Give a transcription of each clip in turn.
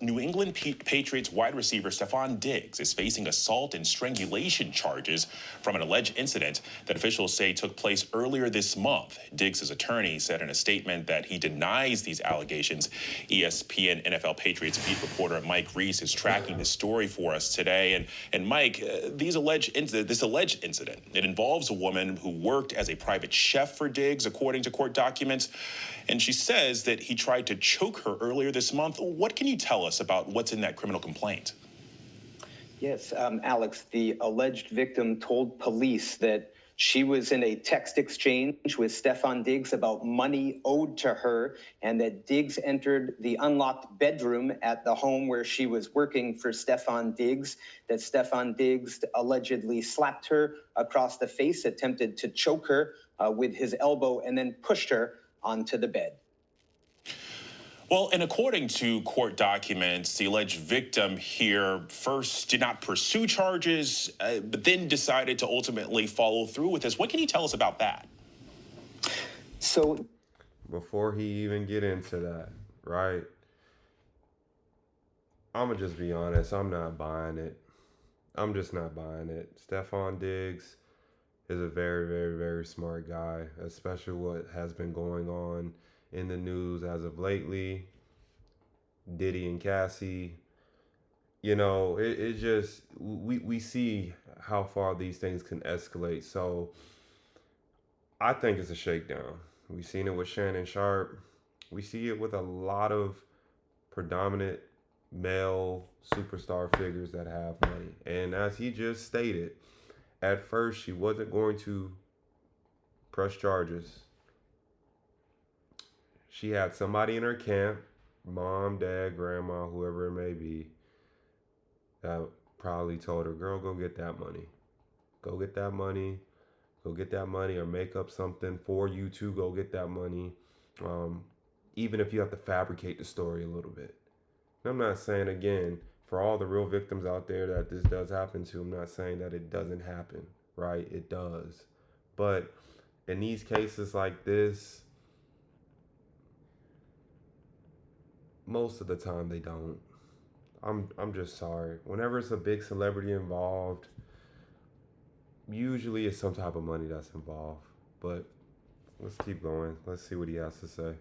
New England Patriots wide receiver Stephon Diggs is facing assault and strangulation charges from an alleged incident that officials say took place earlier this month. Diggs' attorney said in a statement that he denies these allegations. ESPN NFL Patriots beat reporter Mike Reese is tracking this story for us today. And Mike, this alleged incident, it involves a woman who worked as a private chef for Diggs, according to court documents. And she says that he tried to choke her earlier this month. What can you tell us about what's in that criminal complaint? Yes, Alex, the alleged victim told police that she was in a text exchange with Stephon Diggs about money owed to her, and that Diggs entered the unlocked bedroom at the home where she was working for Stephon Diggs, that Stephon Diggs allegedly slapped her across the face, attempted to choke her with his elbow, and then pushed her onto the bed. Well, and according to court documents, the alleged victim here first did not pursue charges, but then decided to ultimately follow through with this. What can you tell us about that? So, before he even get into that, right? I'm going to just be honest. I'm not buying it. I'm just not buying it. Stephon Diggs is a very, very, very smart guy, especially what has been going on in the news as of lately. Diddy and Cassie, you know, it just, we see how far these things can escalate. So I think it's a shakedown. We've seen it with Shannon Sharp. We see it with a lot of predominant male superstar figures that have money. And as he just stated, at first she wasn't going to press charges. She had somebody in her camp, mom, dad, grandma, whoever it may be, that probably told her, girl, go get that money. Go get that money. Go get that money, or make up something for you to go get that money. Even if you have to fabricate the story a little bit. And I'm not saying, again, for all the real victims out there that this does happen to, I'm not saying that it doesn't happen, right? It does. But in these cases like this, most of the time they don't. I'm just sorry. Whenever it's a big celebrity involved, usually it's some type of money that's involved. But let's keep going. Let's see what he has to say.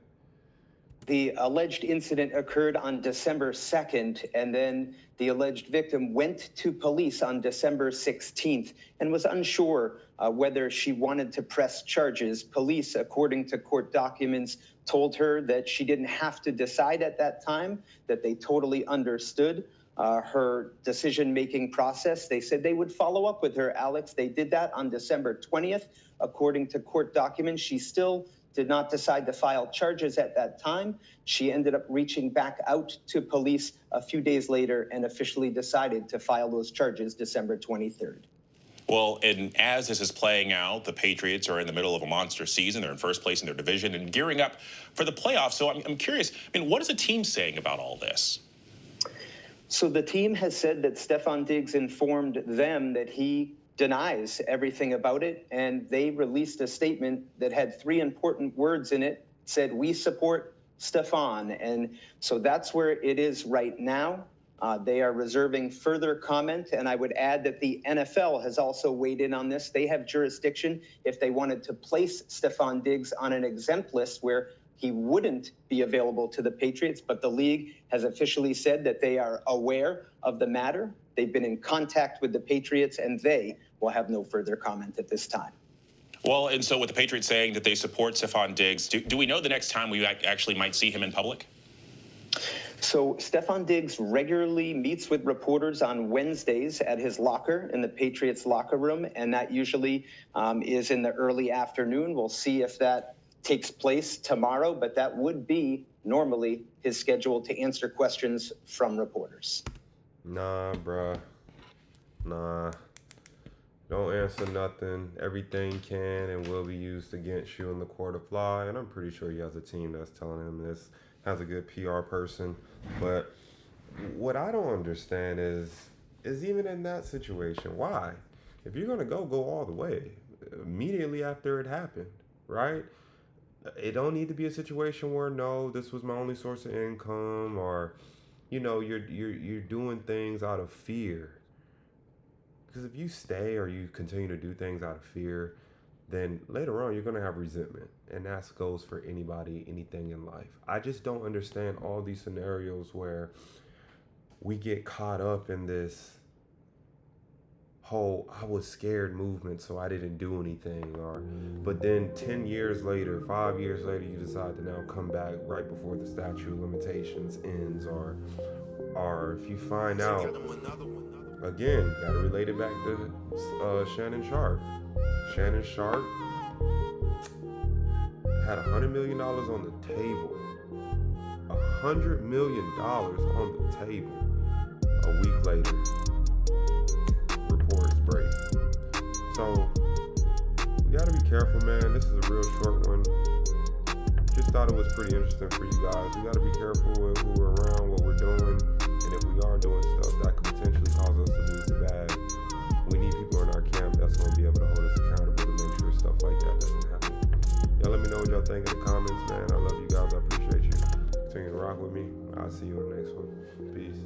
The alleged incident occurred on December 2nd, and then the alleged victim went to police on December 16th and was unsure whether she wanted to press charges. Police, according to court documents, told her that she didn't have to decide at that time, that they totally understood her decision-making process. They said they would follow up with her, Alex. They did that on December 20th. According to court documents, she still did not decide to file charges at that time. She ended up reaching back out to police a few days later and officially decided to file those charges December 23rd. Well, and as this is playing out, the Patriots are in the middle of a monster season. They're in first place in their division and gearing up for the playoffs. So I'm curious, what is the team saying about all this? So the team has said that Stephon Diggs informed them that he denies everything about it, and they released a statement that had three important words in it. It said, "We support Stephon." And so that's where it is right now. They are reserving further comment, and I would add that the NFL has also weighed in on this. They have jurisdiction if they wanted to place Stephon Diggs on an exempt list where he wouldn't be available to the Patriots, but the league has officially said that they are aware of the matter. They've been in contact with the Patriots, and they will have no further comment at this time. Well, and so with the Patriots saying that they support Stephon Diggs, do we know the next time we actually might see him in public? So Stephon Diggs regularly meets with reporters on Wednesdays at his locker in the Patriots locker room, and that usually is in the early afternoon. We'll see if that takes place tomorrow, but that would be normally his schedule to answer questions from reporters. Nah, bruh. Nah. Don't answer nothing. Everything can and will be used against you in the court of law. And I'm pretty sure he has a team that's telling him this, has a good PR person. But what I don't understand is even in that situation, why? If you're going to go all the way immediately after it happened, right? It don't need to be a situation where, no, this was my only source of income, or you're doing things out of fear. Because if you stay or you continue to do things out of fear, then later on you're going to have resentment. And that goes for anybody, anything in life. I just don't understand all these scenarios where we get caught up in this whole I was scared movement, so I didn't do anything. But then 10 years later, 5 years later, you decide to now come back right before the statute of limitations ends. Or if you find out, again, got to relate it back to Shannon Sharp. Shannon Sharp had $100 million on the table. $100 million on the table. A week later, reports break. So we gotta be careful, man. This is a real short one. Just thought it was pretty interesting for you guys. We gotta be careful with who we're around, what we're doing, and if we are doing stuff that could potentially cause us to lose the bag, we need people in our camp that's gonna be able to hold us accountable to make sure stuff like that doesn't happen. Y'all let me know what y'all think in the comments, man. I love you guys. I appreciate you. Continue to rock with me. I'll see you on the next one. Peace.